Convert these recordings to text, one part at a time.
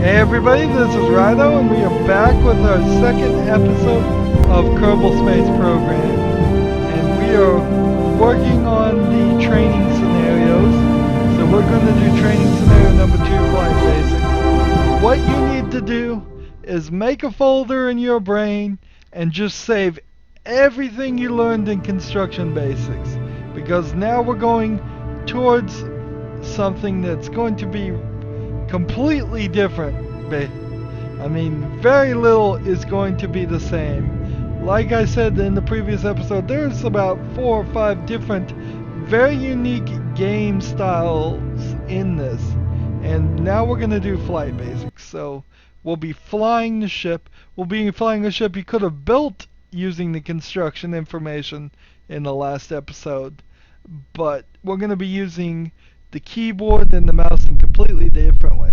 Hey everybody, this is Rydo, and we are back with our second episode of Kerbal Space Program. And we are working on the training scenarios. So we're going to do training scenario number 2, Flight Basics. What you need to do is make a folder in your brain and just save everything you learned in Construction Basics. Because now we're going towards something that's going to be completely different. I mean, very little is going to be the same. Like I said in the previous episode, there's about 4 or 5 different very unique game styles in this. And now we're going to do flight basics. So we'll be flying the ship. We'll be flying a ship you could have built using the construction information in the last episode. But we're going to be using the keyboard and the mouse in completely different ways.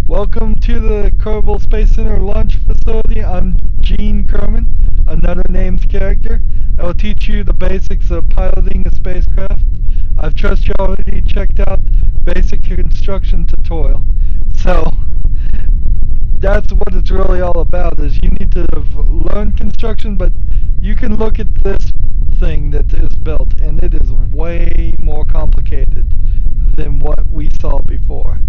Welcome to the Kerbal Space Center launch facility. I'm Gene Kerman, another named character. I will teach you the basics of piloting a spacecraft. I trust you already checked out basic construction tutorial. So that's what it's really all about, is you need to have learned construction, but you can look at this thing that is built and it is way more complicated than what we saw before.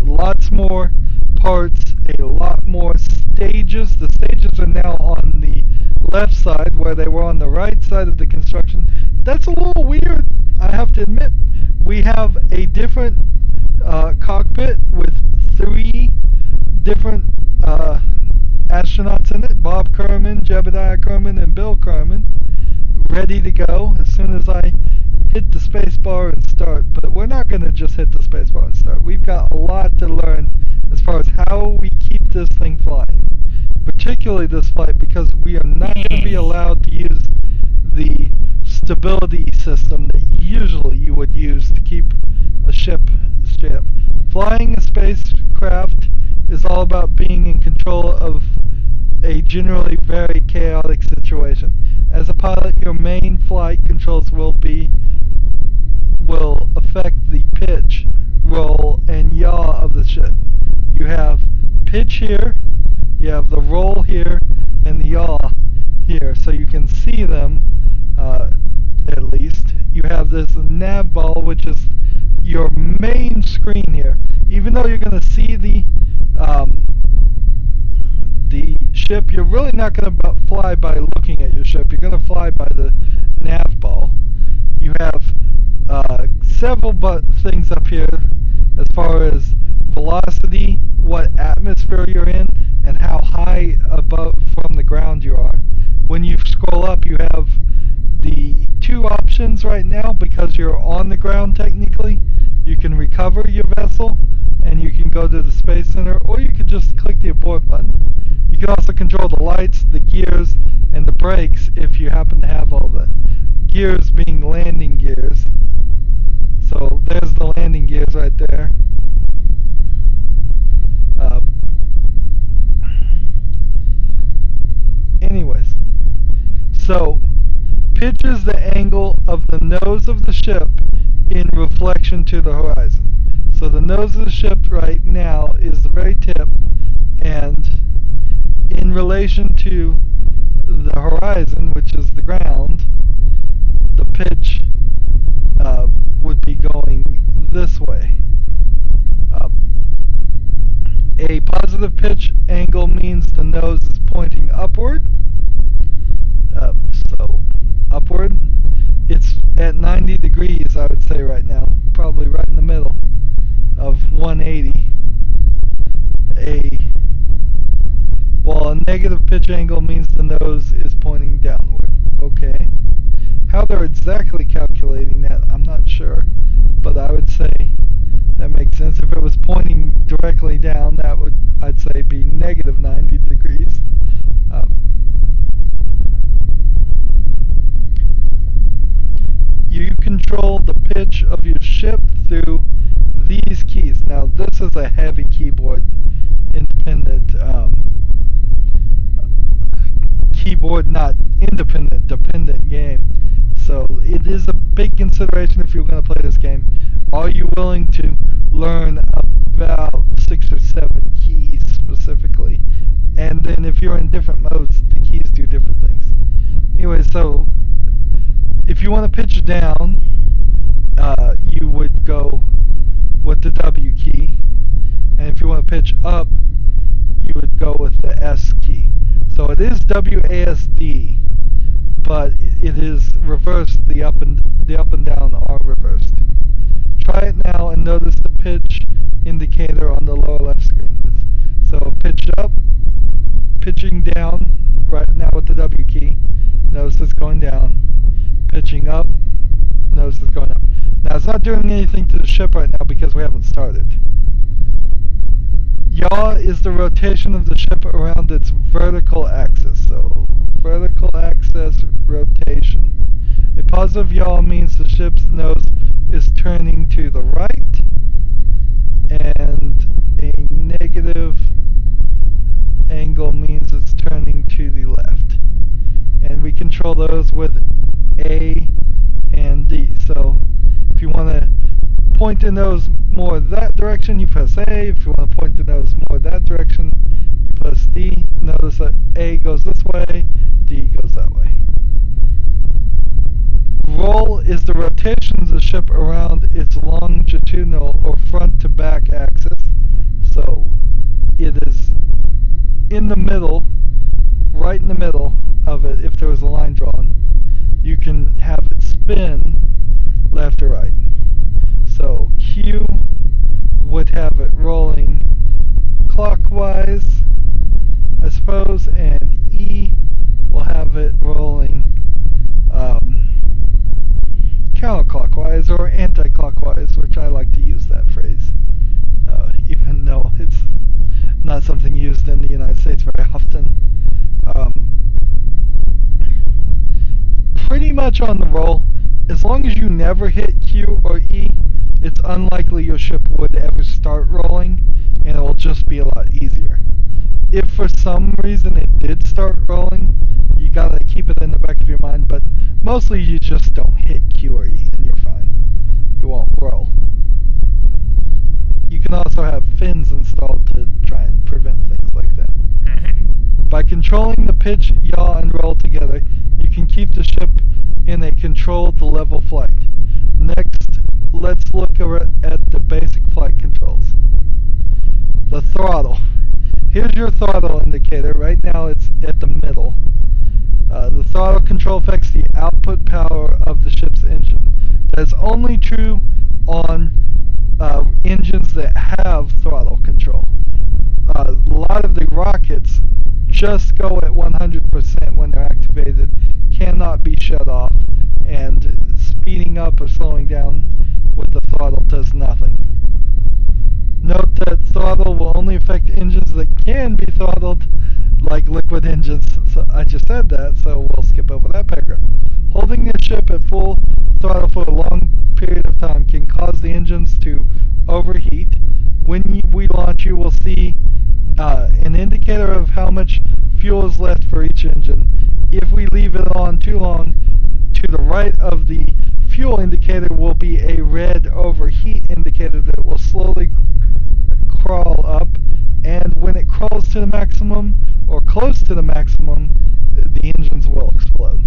Lots more parts, a lot more stages. The stages are now on the left side where they were on the right side of the construction. That's a little weird, I have to admit. We have a different cockpit with 3 different astronauts in it. Bob Kerman, Jebediah Kerman, and Bill Kerman, ready to go as soon as I hit the space bar and start. But we're not going to just hit the space bar and start. We've got a lot to learn as far as how we keep this thing flying, particularly this flight, because we are not going to be allowed to use the stability system that usually you would use to keep a ship straight up. Flying a spacecraft is all about being in control of a generally very chaotic situation. As a pilot, your main flight controls will affect the pitch, roll, and yaw of the ship. You have pitch here, you have the roll here, and the yaw here, so you can see them at least. You have this nav ball, which is your main screen here. Even though you're going to see the ship, you're really not going to fly by looking at your ship. You're going to fly by the nav ball. You have several things up here as far as velocity, what atmosphere you're in, and how high above from the ground you are. When you scroll up, you have the 2 options right now. Because you're on the ground technically, you can recover your vessel and you can go to the Space Center, or you can just click the abort button. You can also control the lights, the gears, and the brakes if you happen to have all that. Gears being landing gears. So there's the landing gears right there. Anyways, so pitch is the angle of the nose of the ship in reflection to the horizon. So the nose of the ship right now is the very tip, and in relation to the horizon, which is the ground, the pitch would be going this way. A positive pitch angle means the nose is pointing upward. So upward. It's at 90 degrees, I would say right now, probably right in the middle of 180. While a negative pitch angle means the nose is pointing downward. Okay. How they're exactly calculating that, I'm not sure, but I would say that makes sense. If it was pointing directly down, that would, I'd say, be negative 90 degrees. You control the pitch of your ship through these keys. Now, this is a heavy keyboard, independent keyboard, not independent, dependent game. So it is a big consideration if you're going to play this game. Are you willing to learn about to pitch down, you would go with the W key, and if you want to pitch up, you would go with the S key. So it is WASD, but it is reversed. The up and down are reversed. Try it now and notice the pitch indicator on the lower left screen. So pitch up, pitching down right now with the W key. Notice it's going down. Pitching up, notice it's going up. Now it's not doing anything to the ship right now because we haven't started. Yaw is the rotation of the ship around its vertical axis. So vertical axis rotation. A positive yaw means the ship's nose is turning to the right, and a negative angle means it's turning to the left. And we control those with A and D. So if you want to point the nose more that direction, you press A. If you want to point the nose more that direction, you press D. Notice that A goes this way, D goes that way. Roll is the rotation of the ship around its longitudinal or front to back axis. So it is in the middle, right in the middle of it. If there was a line drawn, you can have it spin left or right. So Q would have it rolling clockwise, I suppose, and E will have it rolling counterclockwise or anti-clockwise, which I like to use that phrase, even though it's not something used in the United States very often. Pretty much on the roll, as long as you never hit Q or E, it's unlikely your ship would ever start rolling, and it will just be a lot easier. If for some reason it did start rolling, you gotta keep it in the back of your mind, but mostly you just don't hit Q or E and you're fine. You won't roll. You can also have fins installed to try and prevent things like that. By controlling the pitch, yaw, and roll together, you can keep the ship in a controlled level flight. Next, let's look at the basic flight controls. The throttle. Here's your throttle indicator. Right now it's at the middle. The throttle control affects the output power of the ship's engine. That's only true on engines that have throttle control. A lot of the rockets just go at 100% when they're activated, cannot be shut off, and speeding up or slowing down with the throttle does nothing. Note that throttle will only affect engines that can be throttled, like liquid engines. So I just said that, so we'll skip over that paragraph. Holding the ship at full throttle for a long period of time can cause the engines to overheat. When we launch, you will see an indicator of how much fuel is left for each engine. If we leave it on too long, to the right of the fuel indicator will be a red overheat indicator that will slowly crawl up, and when it crawls to the maximum or close to the maximum, the engines will explode.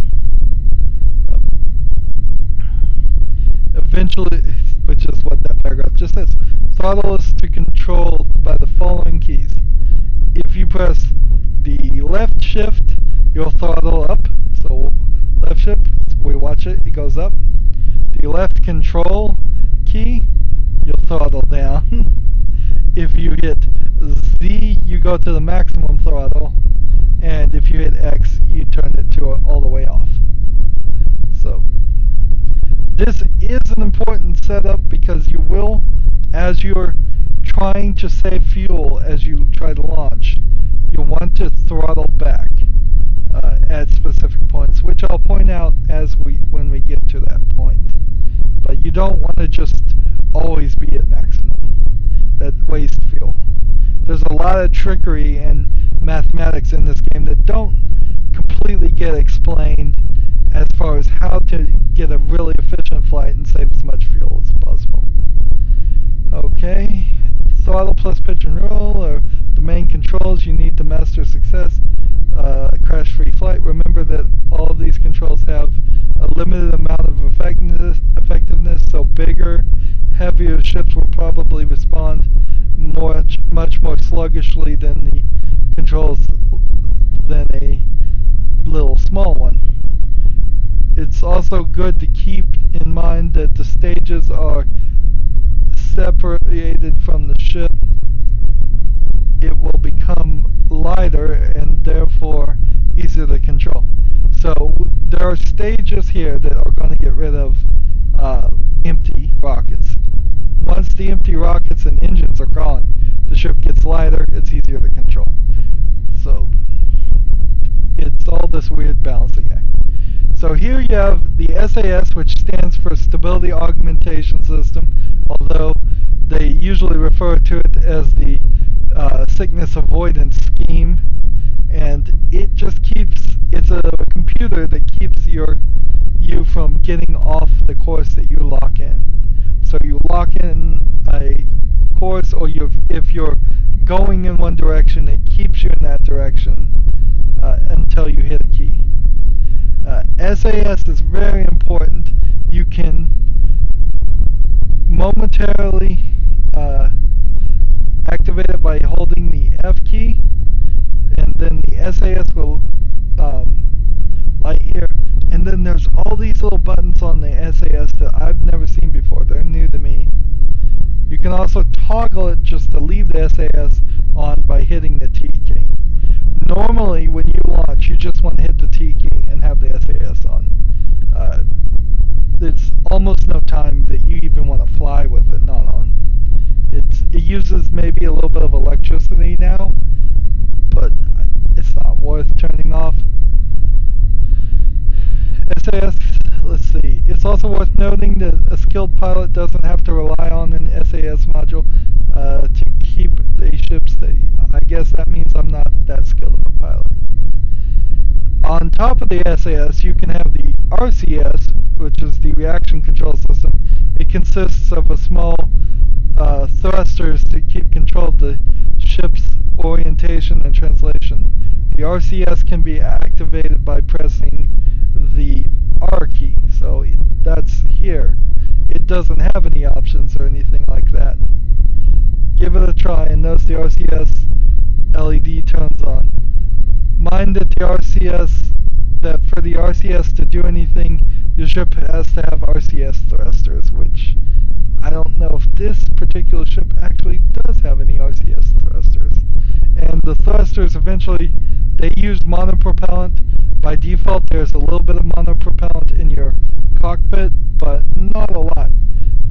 Eventually, which is what that paragraph just says, throttle is controlled by the following keys. If you press the left shift, you'll throttle up. So left shift, we watch it, it goes up. The left control key, you'll throttle down. If you hit Z, you go to the maximum throttle, and if you hit X, you turn it to all the way off. So this is an important setup because you will, as you're trying to save fuel as you try to launch, you'll want to throttle back at specific points, which I'll point out when we get to that point. But you don't want to just always be at maximum. That wastes fuel. There's a lot of trickery and mathematics in this game that don't completely get explained as far as how to get a really efficient flight and save as much fuel as possible. Okay, throttle plus pitch and roll are the main controls you need to master success. crash-free flight. Remember that all of these controls have a limited amount of effectiveness, so bigger, heavier ships will probably respond much more sluggishly than the controls than a little small one. It's also good to keep in mind that the stages are separated from the ship. It will become lighter and therefore easier to control. So there are stages here that are going to get rid of empty rockets. Once the empty rockets and engines are gone, the ship gets lighter, it's easier to control. So it's all this weird balancing act. So here you have the SAS, which stands for Stability Augmentation System, although they usually refer to it as the sickness avoidance scheme, and it just it's a computer that keeps you from getting off the course that you lock in. So you lock in a course, or if you're going in one direction, it keeps you in that direction until you hit a key. SAS is very important. You can momentarily activate it by holding the F key, and then the SAS will light here. And then there's all these little buttons on the SAS that I've never seen before. They're new to me. You can also toggle it just to leave the SAS on by hitting the T key. Normally, when you launch, you just want to hit the T key and have the SAS on. There's almost no time that you even want to fly with it not on. It uses maybe a little bit of electricity now, but it's not worth turning off. SAS, let's see. It's also worth noting that a skilled pilot doesn't have to rely on an SAS module to keep the ship steady. I guess that means I'm not that skilled of a pilot. On top of the SAS, you can have the RCS, which is the reaction control system. It consists of a small thrusters to keep control of the ship's orientation and translation. The RCS can be activated by pressing the R key, so that's here. It doesn't have any options or anything like that. Give it a try and notice the RCS LED turns on. Mind that for the RCS to do anything, your ship has to have RCS thrusters, which I don't know if this particular ship actually does have any RCS thrusters. And the thrusters eventually, they use monopropellant. By default, there's a little bit of monopropellant in your cockpit, but not a lot.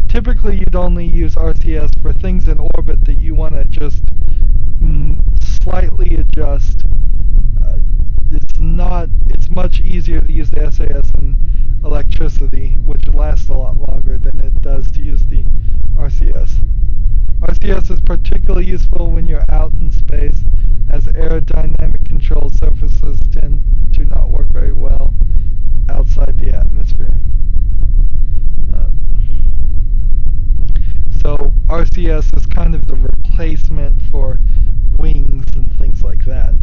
Typically, you'd only use RCS for things in orbit that you want to just slightly adjust. It's much easier to use the SAS in electricity, which lasts a lot longer than it does to use the RCS. RCS is particularly useful when you're out in space, as aerodynamic control surfaces tend to not work very well outside the atmosphere. So RCS is kind of the replacement for wings and things like that,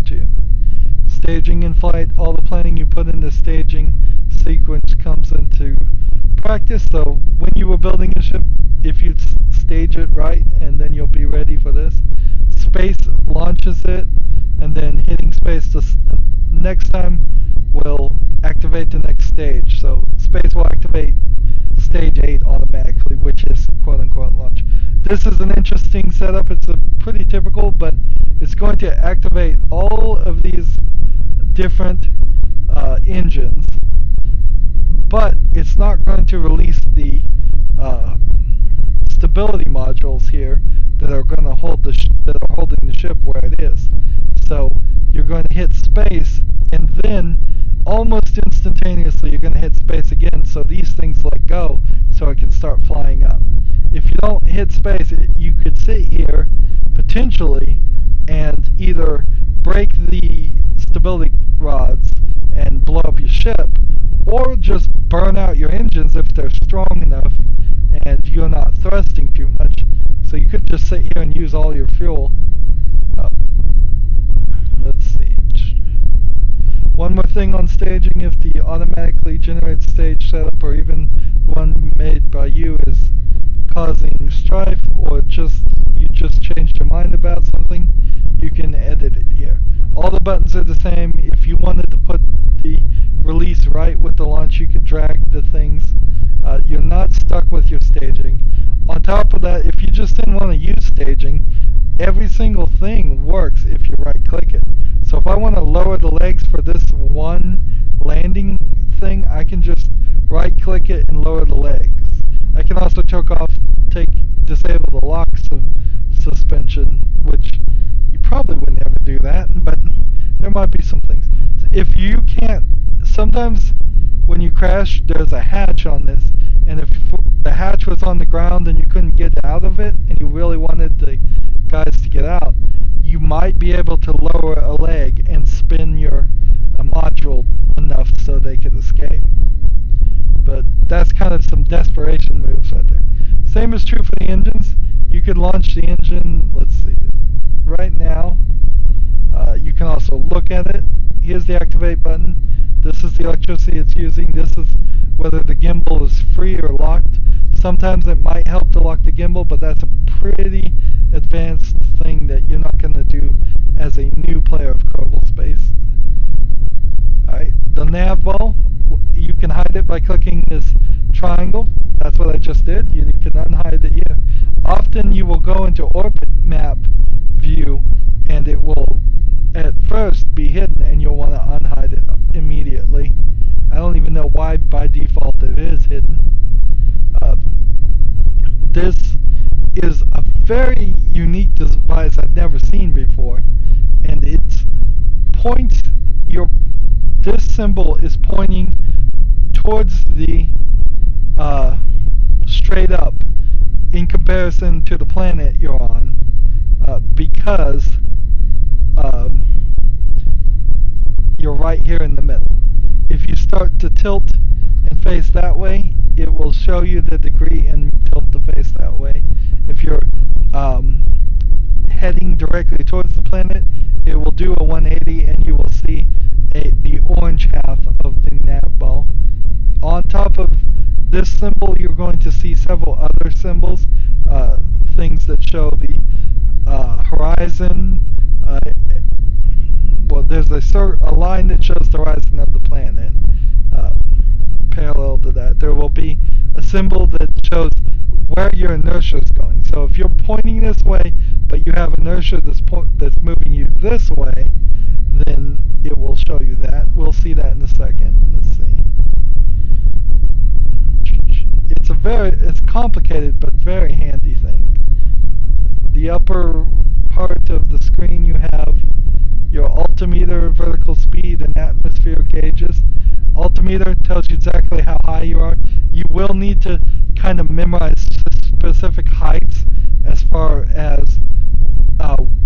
too. Staging in flight, all the planning you put into staging sequence comes into practice. So when you were building a ship, if you stage it right, and then you'll be ready for this. Space launches it, and then hitting space next time will activate the next stage. So space will activate stage 8 automatically, which is quote-unquote launch. This is an interesting setup. It's a pretty typical, but it's going to activate all of these different engines, but it's not going to release the stability modules here that are going to hold that are holding the ship where it is. So you're going to hit space, and then almost instantaneously you're going to hit space again, so these things let go so it can start flying up. If you don't hit space, you could sit here potentially and either break the stability rods and blow up your ship, or just burn out your engines if they're strong enough and you're not thrusting too much. So you could just sit here and use all your fuel. Let's see. on staging if the automatically generated stage setup or even the one made by you is causing strife, or you just changed your mind about something, you can edit it here. All the buttons are the same. If you wanted to put the release right with the launch, you could drag the things. You're not stuck with your staging. On top of that, if you just didn't want to use staging, every single thing works if you right click it. So if I want to lower the legs for this one landing thing, I can just right click it and lower the legs. I can also disable the lock suspension, which you probably would never do that, but there might be some things. If you can't, sometimes when you crash, there's a hatch on this, and if the hatch was on the ground and you couldn't get out of it, and you really wanted the guys to get out, you might be able to lower a leg and spin your module enough so they could escape. But that's kind of some desperation moves right there. Same is true for the engines. You could launch the engine, let's see, right now. You can also look at it. Here's the activate button. This is the electricity it's using. This is whether the gimbal is free or locked. Sometimes it might help to lock the gimbal, but that's a pretty advanced thing that you're not going to do as a new player of Kerbal Space. Alright, the nav ball, you can hide it by clicking this triangle. That's what I just did. You can unhide it here. Often you will go into orbit map view and it will at first be hidden and you'll want to unhide it immediately. I don't even know why by default it is hidden. This is a very unique device I've never seen before, and this symbol is pointing towards the straight up in comparison to the planet you're on, because you're right here in the middle. If you start to tilt and face that way, it will show you the degree and tilt to face that way. If you're heading directly towards the planet, it will do a 180 and you will see the orange half of the nav ball. On top of this symbol, you're going to see several other symbols, things that show the horizon. Well, there's a line that shows the horizon of the planet. Parallel to that, there will be a symbol that shows where your inertia is going. So if you're pointing this way, but you have inertia that's moving you this way, then it will show you that. We'll see that in a second. Let's see. It's complicated but very handy thing. The upper part of the screen, you have your altimeter, vertical speed, and atmosphere gauges. Altimeter tells you exactly how high you are. You will need to kind of memorize specific heights as far as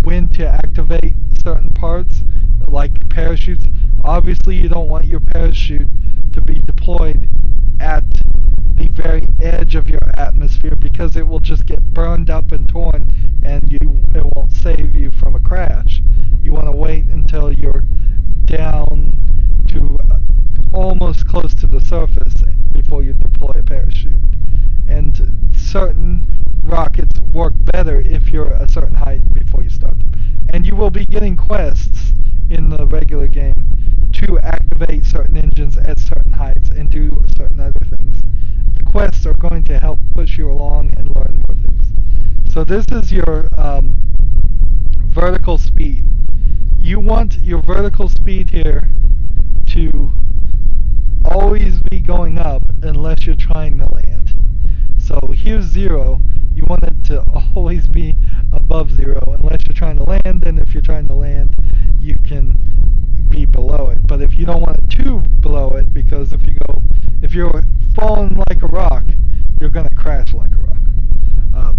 when to activate certain parts, like parachutes. Obviously, you don't want your parachute to be deployed at the very edge of your atmosphere because it will just get burned up and torn, and it won't save you from a crash. You want to wait until you're down to almost close to the surface before you deploy a parachute. And certain rockets work better if you're a certain height before you start them. And you will be getting quests in the regular game to activate certain engines at certain heights and do certain other things. The quests are going to help push you along and learn more things. So this is your vertical speed. You want your vertical speed here to always be going up unless you're trying to land. So here's 0. You want it to always be above 0 unless you're trying to land, and if you're trying to land, you can be below it. But if you don't want it too below it, because if you're falling like a rock, you're going to crash like a rock.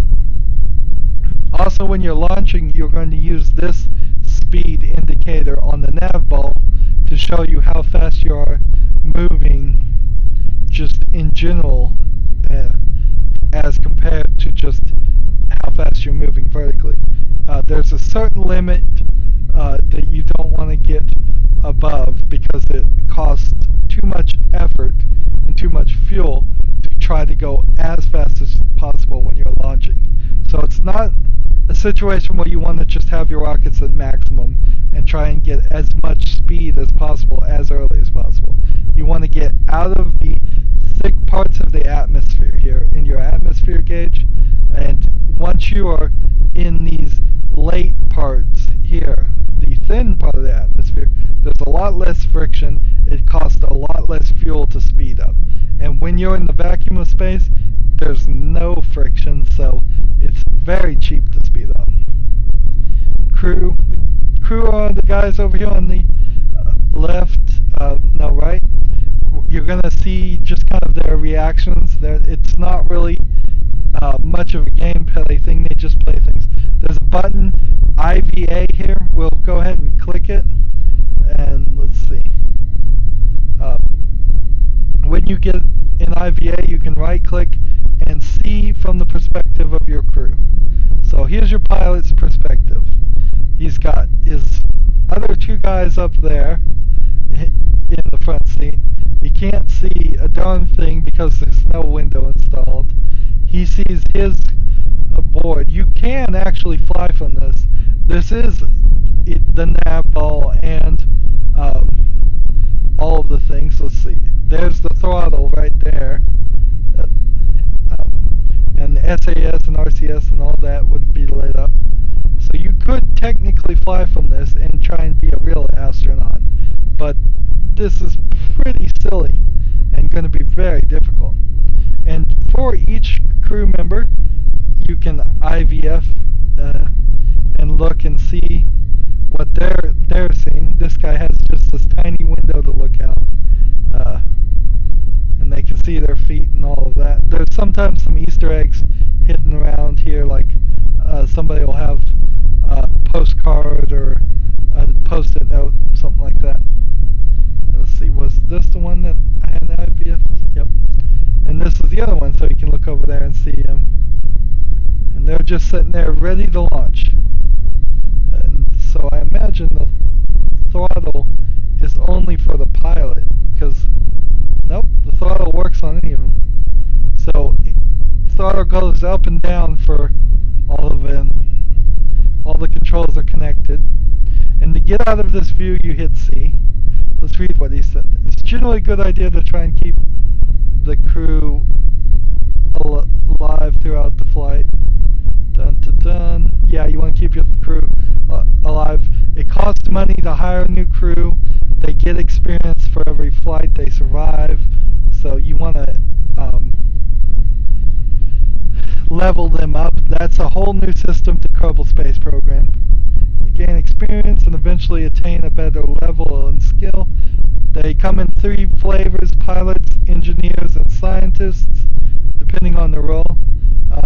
Also, when you're launching, you're going to use this speed indicator on the nav ball to show you how fast you are moving just in general, as compared to just how fast you're moving vertically. There's a certain limit that you don't want to get above because it costs too much effort and too much fuel to try to go as fast as possible when you're launching. So it's not a situation where you want to just have your rockets at maximum and try and get as much speed as possible as early as possible. You want to get out of the thick parts of the atmosphere here in your atmosphere gauge, and once you are in these late parts here, the thin part of the atmosphere, there's a lot less friction, it costs a lot less fuel to speed up. And when you're in the vacuum of space, there's no friction, so it's very cheap to speed up. Crew are the guys over here on the left, no, right. You're gonna see just kind of their reactions. It's not really much of a gameplay thing. They just play things. There's a button, IVA here. We'll go ahead and click it, and let's see. When you get in IVA, you can right-click and see from the perspective of your crew. So here's your pilot's perspective. He's got his other two guys up there in the front seat. He can't see a darn thing because there's no window installed. He sees his board. You can actually fly from this. This is the nav ball and all of the things. Let's see. There's the throttle right there. And the SAS and RCS and all that would be lit up. So you could technically fly from this and try and be a real astronaut. But this is pretty silly and going to be very difficult. And for each crew member, you can IVF and look and see what they're seeing. This guy has just this tiny window to look out, and they can see their feet and all of that. There's sometimes some Easter eggs hidden around here, like somebody will have a postcard or a post-it note, something like that. Let's see, was this the one that I had IVF? Yep. And this is the other one, so you can look over there and see them. And they're just sitting there ready to launch. And so I imagine the throttle is only for the pilot, because nope, the throttle works on any of them. So throttle goes up and down for all of them. All the controls are connected. And to get out of this view, you hit C. Let's read what he said. It's generally a good idea to try and keep the crew alive throughout the flight. Dun dun dun. Yeah, you want to keep your crew alive. It costs money to hire a new crew. They get experience for every flight they survive. So you want to level them up. That's a whole new system to Kerbal Space Program. They gain experience and eventually attain a better level and skill. They come in 3 flavors: pilots, engineers, and scientists, depending on the role.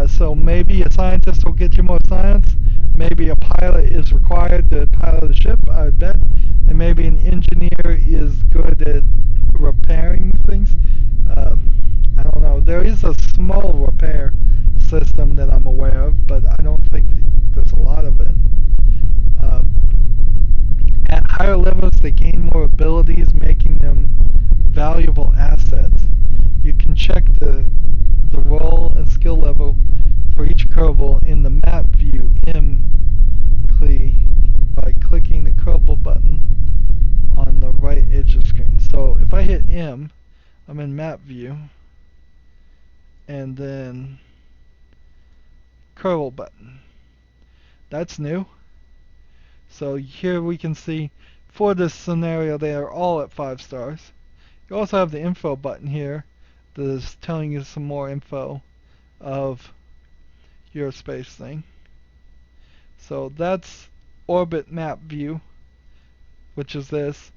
So maybe a scientist will get you more science. Maybe a pilot is required to pilot a ship, I would bet. And maybe an engineer is good at repairing things. I don't know. There is a small repair system that I'm aware of, but I don't think there's a lot of it. At higher levels, they gain more abilities, making them valuable assets. You can check the role and skill level for each Kerbal in the map view by clicking the Kerbal button on the right edge of the screen. So if I hit M, I'm in map view, and then Kerbal button. That's new. So here we can see for this scenario they are all at 5 stars. You also have the info button here that is telling you some more info of your space thing. So that's orbit map view, which is this.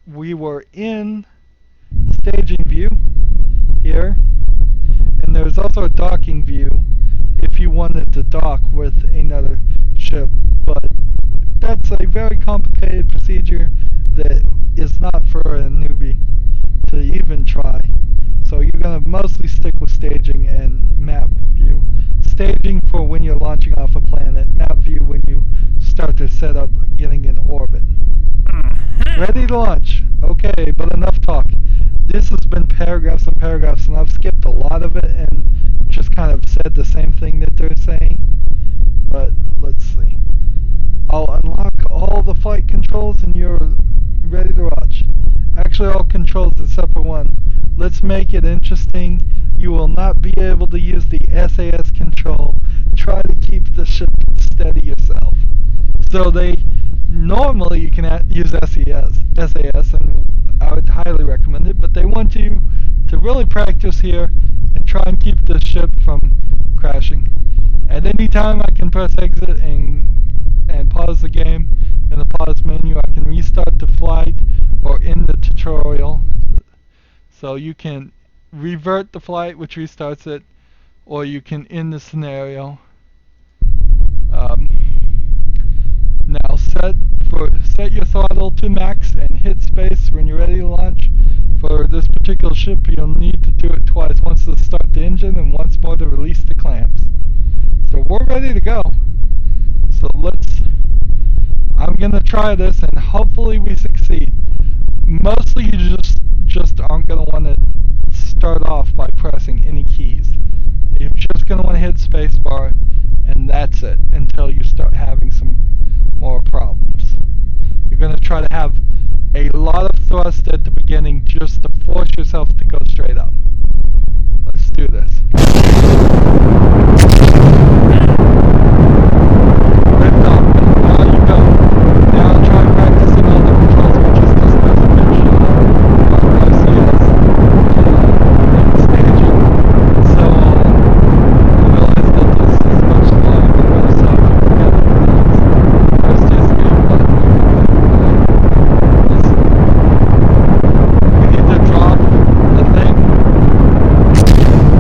We were in staging view here, and there's also a docking view if you wanted to dock with another ship, but that's a very complicated procedure that is not for a newbie to even try. So you're going to mostly stick with staging and map view. Staging for when you're launching off a planet, map view when you start to set up getting in orbit. Ready to launch. Okay, but enough talk. This has been paragraphs and paragraphs, and I've skipped a lot of it and just kind of said the same thing that they're saying. But let's see. I'll unlock all the flight controls and you're ready to watch. Actually, all controls except for one. Let's make it interesting. You will not be able to use the SAS control. Try to keep the ship steady yourself. So normally you can use SAS, and I would highly recommend it, but they want you to really practice here and try and keep the ship from crashing. At any time I can press exit and pause the game. In the pause menu I can restart the flight or end the tutorial. So you can revert the flight, which restarts it, or you can end the scenario. Now set your throttle to max and hit space when you're ready to launch. For this particular ship you'll need to do it twice, once to start the engine and once more to release the clamps. So we're ready to go. So I'm gonna try this and hopefully we succeed. Mostly you just aren't gonna want to start off by pressing any keys. You're just gonna want to hit spacebar and that's it until you start having some more problems. You're gonna try to have a lot of thrust at the beginning just to force yourself to go straight up. Let's do this. Lift off. Now you go. Now try practicing all the controls we just discussed. Press yes. Staging. So you realize that this is much longer than yourself. You forget it. Press the escape button. We need to drop the thing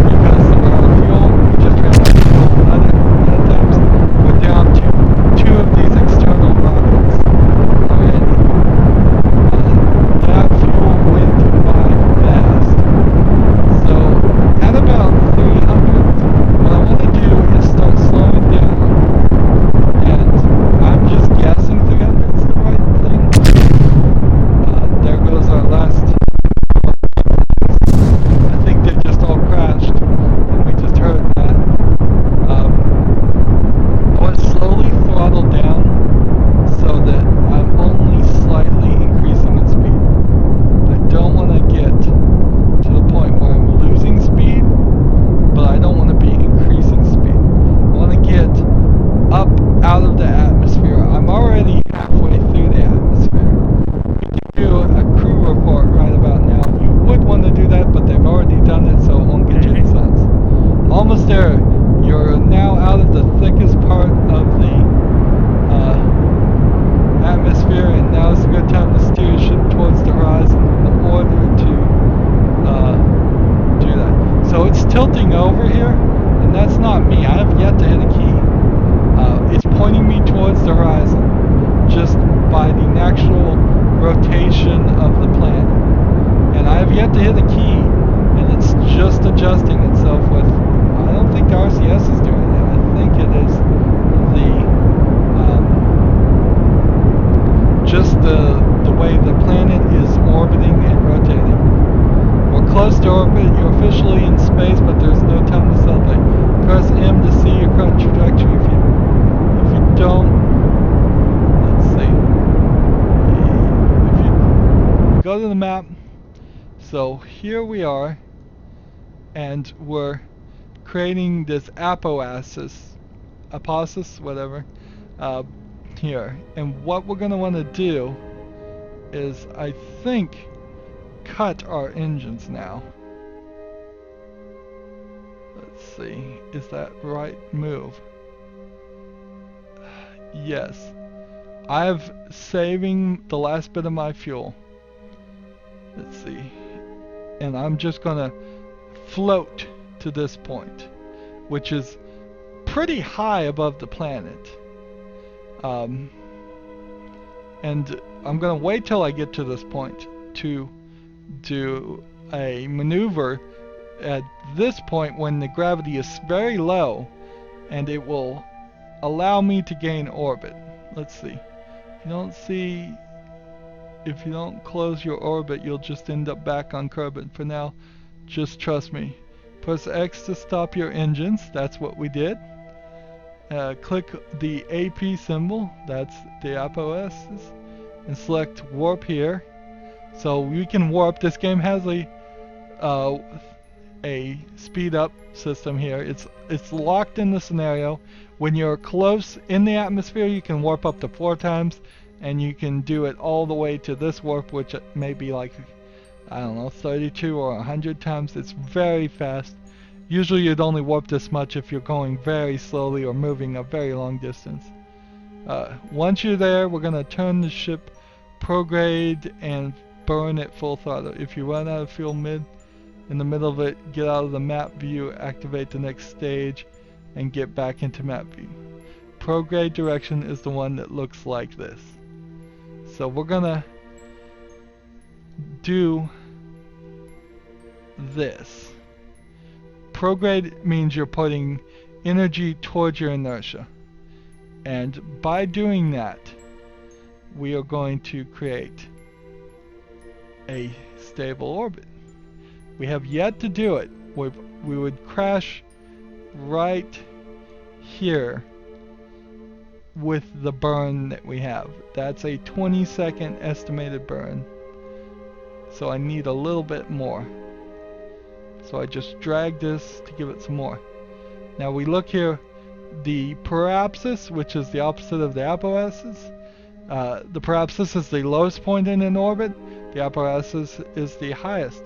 because we're out of fuel. We just ran out of fuel other times. We're down to 2 of these external rockets already. That fuel went by fast. So at about 300, what I want to do is start slowing down. And I'm just guessing 300 is the right thing. There goes our last. I think they just all crashed, and we just heard that. I want to slowly throttle down so that I'm only slightly increasing in speed. I don't want to get to the point where I'm losing speed, but I don't want to be increasing speed. I want to get up out of the atmosphere. I'm already halfway through the atmosphere. We can do a crew report right about now. You would want to do that, but they've already done it, so it won't get you any sense. Almost there. You're now out of the thickest part of the atmosphere, and now is a good time to steer your ship towards the horizon in order to do that. So it's tilting over here, and that's not me. I have yet to hit a key. It's pointing me towards the horizon just by the natural rotation of the planet. And I have yet to hit a key, and it's just adjusting itself with, I don't think the RCS is doing it. I think it is the way the planet is orbiting and rotating. We're close to orbit. You're officially in space, but there's no time to celebrate. Press M to see your current trajectory. If you don't, let's see. If you go to the map, so here we are, and we're creating this apoapsis, whatever, here. And what we're going to want to do is, I think, cut our engines now. Let's see, is that right move? Yes. I'm saving the last bit of my fuel. Let's see. And I'm just gonna float to this point, which is pretty high above the planet. And I'm gonna wait till I get to this point to do a maneuver at this point when the gravity is very low, and it will allow me to gain orbit. Let's see. You don't see if you don't close your orbit, you'll just end up back on Kerbal. For now, just trust me. Press X to stop your engines. That's what we did. Click the AP symbol. That's the APOS. And select warp here. So we can warp. This game has a speed up system here. It's locked in the scenario. When you're close in the atmosphere, you can warp up to 4 times, and you can do it all the way to this warp, which may be like, I don't know, 32 or 100 times. It's very fast. Usually you'd only warp this much if you're going very slowly or moving a very long distance. Once you're there, we're going to turn the ship prograde and burn it full throttle. If you run out of fuel in the middle of it, get out of the map view, activate the next stage, and get back into map view. Prograde direction is the one that looks like this. So we're gonna do this. Prograde means you're putting energy towards your inertia. And by doing that, we are going to create a stable orbit. We have yet to do it. We would crash right here with the burn that we have. That's a 20-second estimated burn. So I need a little bit more. So I just drag this to give it some more. Now we look here, the periapsis, which is the opposite of the apoapsis. The periapsis is the lowest point in an orbit. The apoapsis is the highest.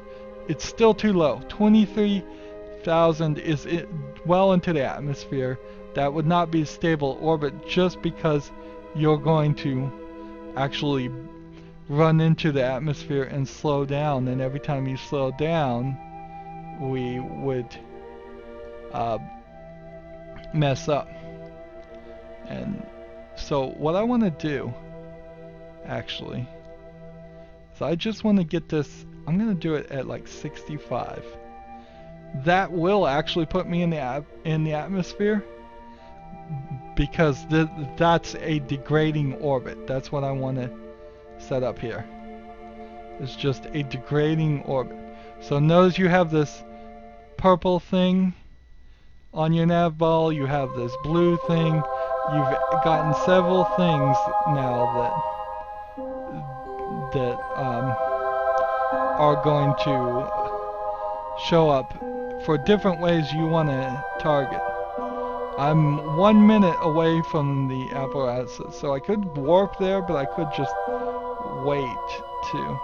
It's still too low. 23,000 is well into the atmosphere. That would not be a stable orbit just because you're going to actually run into the atmosphere and slow down. And every time you slow down, we would mess up. And so what I want to do actually is I just want to get this. I'm going to do it at like 65. That will actually put me in the atmosphere, because that's a degrading orbit. That's what I want to set up here. It's just a degrading orbit. So notice you have this purple thing on your nav ball. You have this blue thing. You've gotten several things now that are going to show up for different ways you want to target. I'm 1 minute away from the apparatus, so I could warp there, but I could just wait too.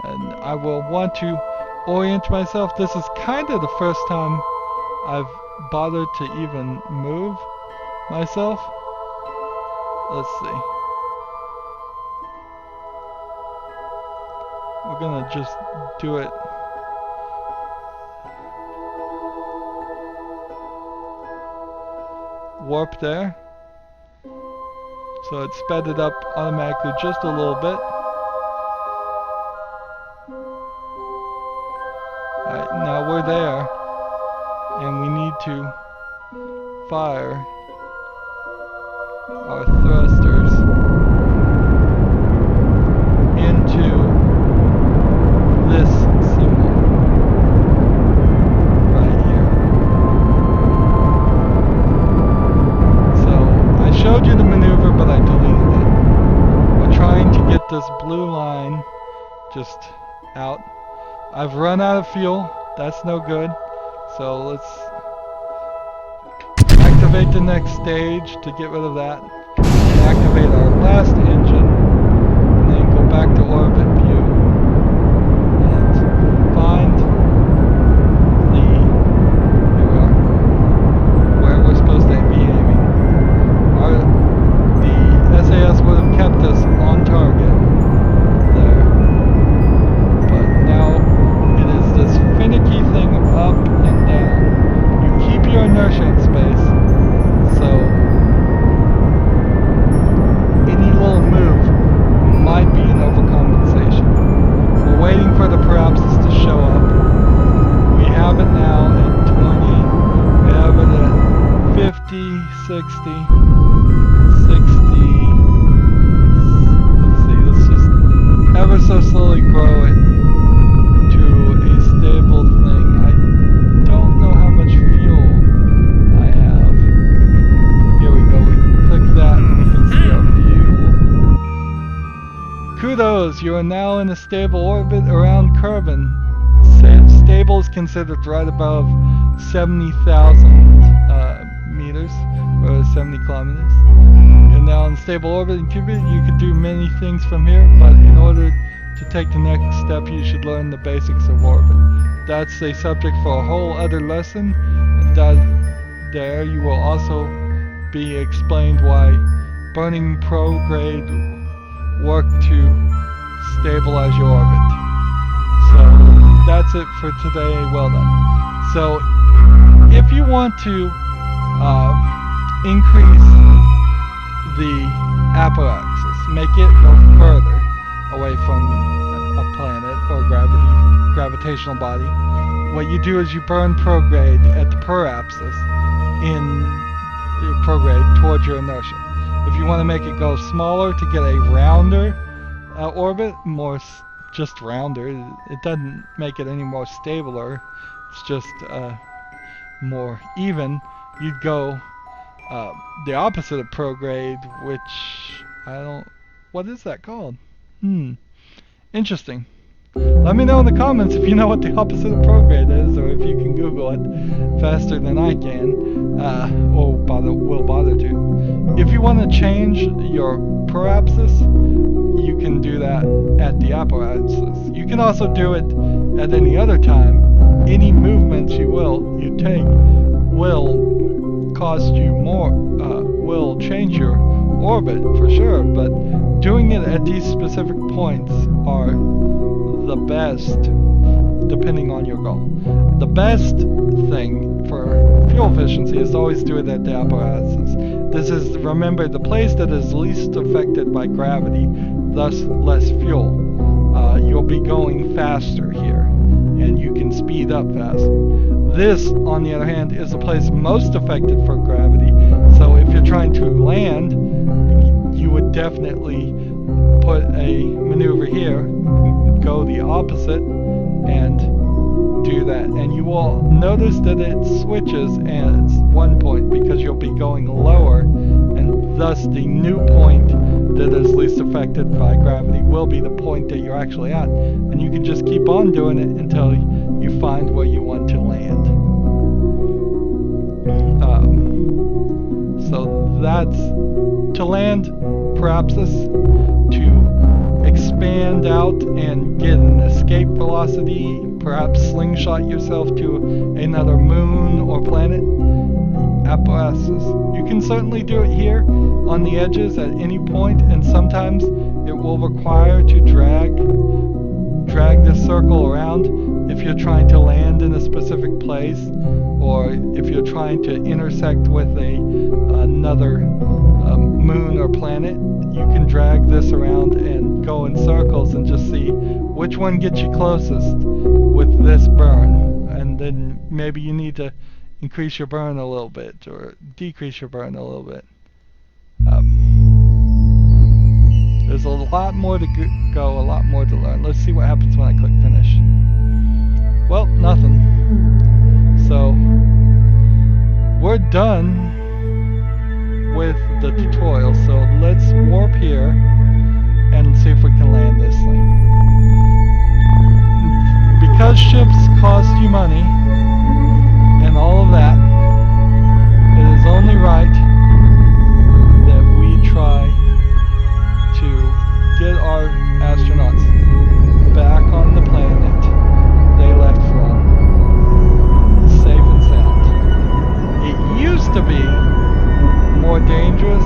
And I will want to orient myself. This is kind of the first time I've bothered to even move myself. Let's see. We're gonna just do it. Warp there. So it sped it up automatically just a little bit. Alright, now we're there. And we need to fire our thrusters into this symbol right here. So I showed you the maneuver, but I deleted it. We're trying to get this blue line just out. I've run out of fuel. That's no good. So let's activate the next stage to get rid of that. And activate our last engine. And then go back to orbit view. And find where we're supposed to be aiming. The SAS would have kept us on target there. But now it is this finicky thing of up and down. You keep your inertia in space, so any little Kudos, you are now in a stable orbit around Kerbal. Stable is considered right above 70,000 meters, or 70 kilometers. You're now in a stable orbit in Kerbal. You could do many things from here, but in order to take the next step, you should learn the basics of orbit. That's a subject for a whole other lesson. There you will also be explained why burning prograde work to stabilize your orbit. So that's it for today. Well done. So if you want to increase the apparatus, make it go further away from a planet or gravitational body, what you do is you burn prograde at the per-axis in prograde towards your inertia. If you want to make it go smaller to get a rounder orbit, just rounder, it doesn't make it any more stabler, it's just more even, you'd go the opposite of prograde, which what is that called? Interesting. Let me know in the comments if you know what the opposite of prograde is, or if you can Google it faster than I can, or will bother to. If you want to change your per-axis, you can do that at the apparatus. You can also do it at any other time. Any movements you take will cost you more, will change your orbit for sure, but doing it at these specific points are the best, depending on your goal. The best thing for fuel efficiency is to always do it at the apparatuses. This is, remember, the place that is least affected by gravity, thus less fuel. You'll be going faster here, and you can speed up faster. This, on the other hand, is the place most affected for gravity, so if you're trying to land, you would definitely put a maneuver here, go the opposite, and do that. And you will notice that it switches at one point because you'll be going lower, and thus the new point that is least affected by gravity will be the point that you're actually at. And you can just keep on doing it until you find where you want to land. So that's to land, perhaps to expand out and get an escape velocity, perhaps slingshot yourself to another moon or planet. Apparatuses. You can certainly do it here on the edges at any point, and sometimes it will require to drag this circle around if you're trying to land in a specific place, or if you're trying to intersect with another moon or planet. You can drag this around and go in circles and just see which one gets you closest with this burn, and then maybe you need to increase your burn a little bit or decrease your burn a little bit. There's a lot more to go, a lot more to learn. Let's see what happens when I click finish. Well, nothing. So we're done with the tutorial, so let's warp here and see if we can land this thing. Because ships cost you money and all of that, it is only right that we try to get our astronauts back on the planet they left from, safe and sound. It used to be more dangerous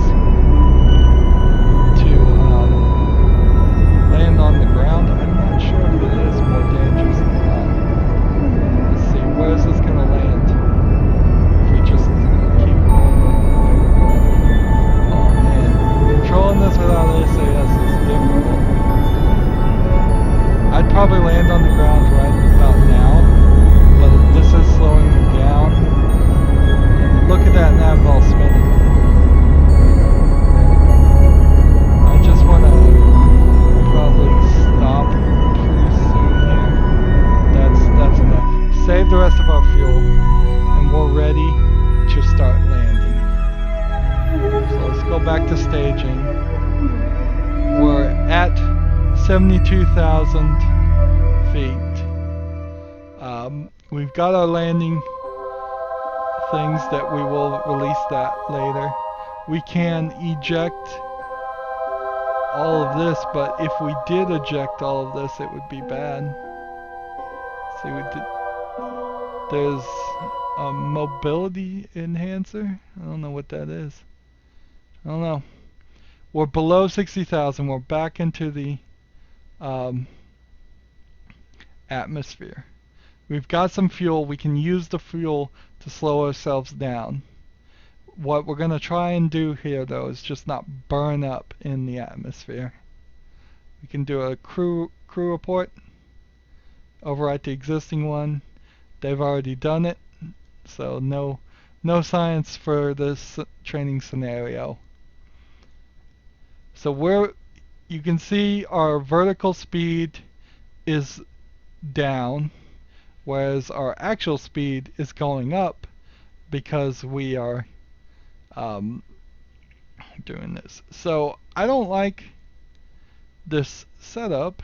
to land on the ground. I'm not sure if it is more dangerous or not. Let's see, where is this going to land? If we just keep going the way we're going. Oh man, controlling this without SAS is difficult. I'd probably land on the ground right about now, but this is slowing me down. And look at that nav ball spinning. Save the rest of our fuel, and we're ready to start landing. So let's go back to staging. We're at 72,000 feet. We've got our landing things that we will release that later. We can eject all of this, but if we did eject all of this, it would be bad. See, there's a mobility enhancer. I don't know what that is. I don't know. We're below 60,000. We're back into the atmosphere. We've got some fuel. We can use the fuel to slow ourselves down. What we're going to try and do here, though, is just not burn up in the atmosphere. We can do a crew report. Overwrite the existing one. They've already done it, so no science for this training scenario. So you can see our vertical speed is down, whereas our actual speed is going up because we are doing this. So I don't like this setup,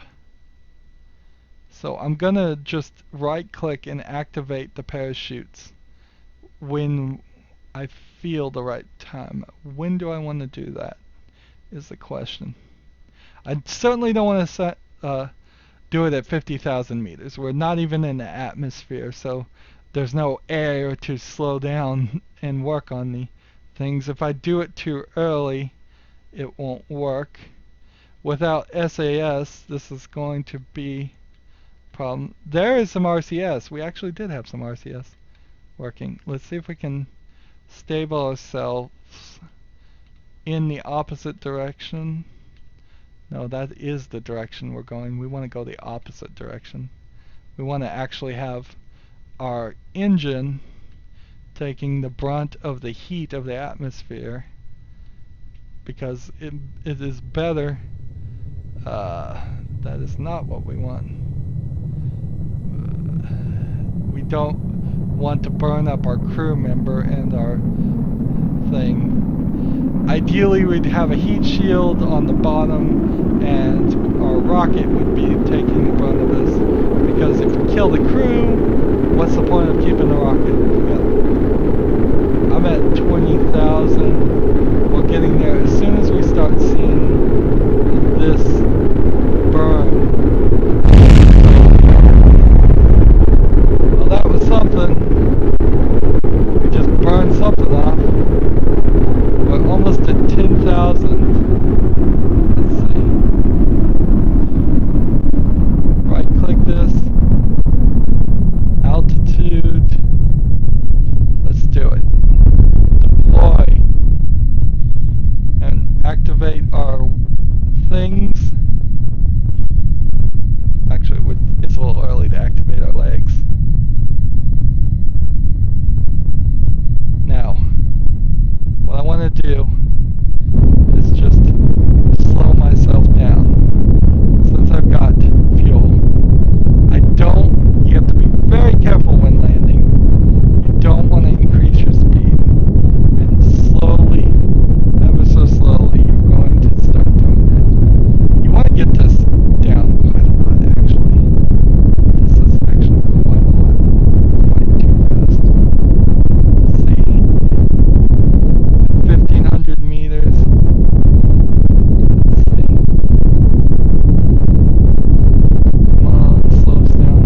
so I'm gonna just right click and activate the parachutes when I feel the right time. When do I want to do that is the question. I certainly don't want to do it at 50,000 meters. We're not even in the atmosphere, so there's no air to slow down and work on the things. If I do it too early, it won't work. Without SAS, this is going to be a problem. There is some RCS. We actually did have some RCS working. Let's see if we can stable ourselves in the opposite direction. No, that is the direction we're going. We want to go the opposite direction. We want to actually have our engine taking the brunt of the heat of the atmosphere, because it is better. That is not what we want. We don't want to burn up our crew member and our thing. Ideally, we'd have a heat shield on the bottom, and our rocket would be taking the brunt of this, because if we kill the crew, what's the point of keeping the rocket together? I'm at 20,000. We're getting there. As soon as we start seeing this burn. Well, that was something. We just burned something off. We're almost at 10,000. Let's see. Right click this. Altitude. Let's do it. Deploy. And activate our things. Actually, it's a little early to activate our legs. Now, what I want to do is just slow myself down. Since I've got fuel, you have to be very careful when landing. You don't want to increase your speed. And slowly, ever so slowly, you're going to start doing that. You want to get this down quite a lot, actually. This is actually quite a lot. Quite too fast. Let's see. 1,500 meters. Let's see. Come on, slow us down.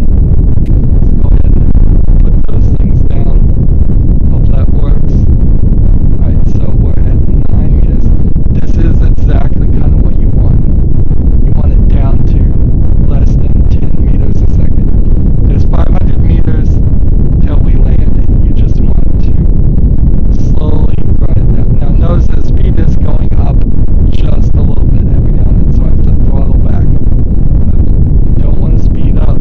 Let's go ahead and put those things down. Hope that works. Alright, so we're at 9 meters. This is exactly kind of what you want. You want it down to less than 10 meters a second. There's 500 meters till we land, and you just want to slowly run it down. Now notice the speed is going up just a little bit every now and then, so I have to throttle back. But you don't want to speed up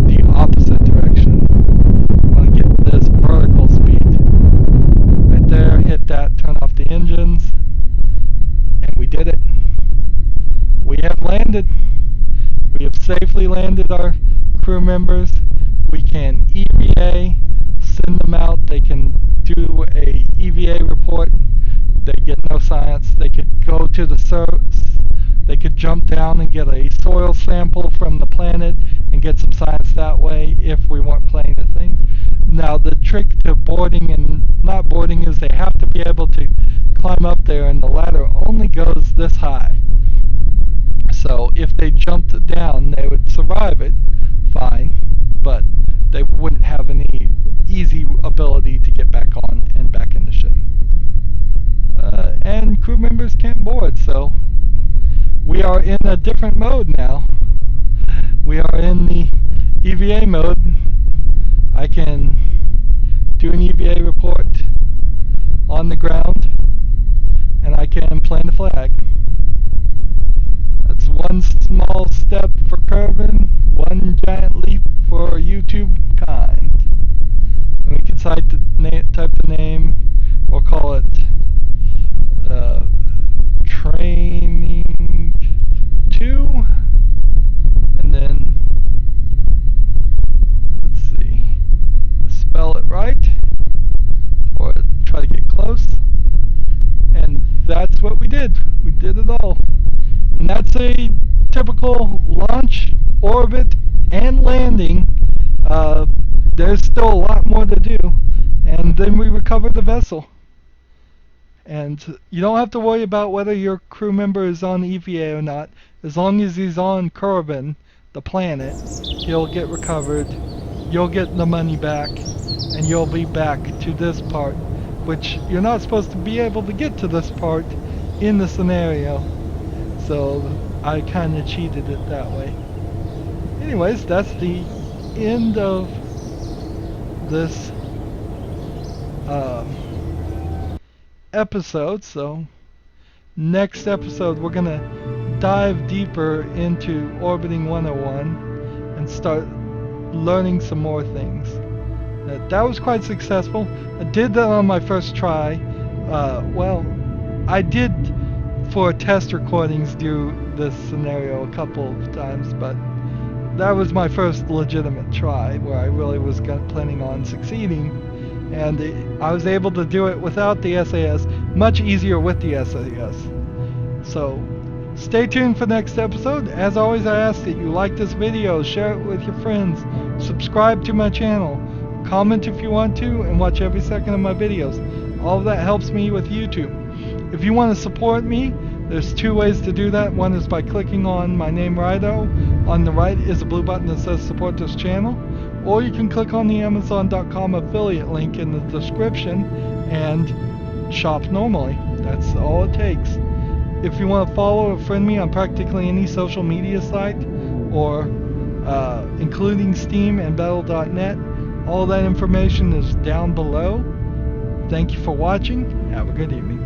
the opposite direction. You want to get this vertical speed. Right there, hit that, turn off the engines, and we did it. We have landed. We have safely landed our crew members. We can EVA, send them out. They can do a EVA report. They get no science. They could go to the They could jump down and get a soil sample from the planet and get some science that way if we weren't playing the thing. Now the trick to boarding and not boarding is they have to be able to climb up there, and the ladder only goes this high. So if they jumped down, they would survive it fine, but they wouldn't have any easy ability to get back on and back in the ship. And crew members can't board, so we are in a different mode now. We are in the EVA mode. I can do an EVA report on the ground, and I can plant the flag. That's one small step for Kerbal, one giant leap for YouTube kind. And we can type the name, or call it Training 2, and then let's see, spell it right, or try to get close. And that's what we did. We did it all. And that's a typical launch, orbit, and landing. There's still a lot more to do. And then we recovered the vessel. And you don't have to worry about whether your crew member is on EVA or not. As long as he's on Kerbal, the planet, he'll get recovered, you'll get the money back, and you'll be back to this part, which you're not supposed to be able to get to this part in the scenario. So I kind of cheated it that way. Anyways, that's the end of this episode. So next episode we're gonna dive deeper into Orbiting 101 and start learning some more things. That was quite successful. I did that on my first try. Well, I did for test recordings do this scenario a couple of times, but that was my first legitimate try where I really was planning on succeeding, and I was able to do it without the SAS, much easier with the SAS. So stay tuned for next episode. As always, I ask that you like this video, share it with your friends, subscribe to my channel, comment if you want to, and watch every second of my videos. All of that helps me with YouTube. If you want to support me, there's two ways to do that. One is by clicking on my name, Rydo. On the right is a blue button that says support this channel. Or you can click on the Amazon.com affiliate link in the description and shop normally. That's all it takes. If you want to follow or friend me on practically any social media site, or including Steam and Battle.net, all that information is down below. Thank you for watching. Have a good evening.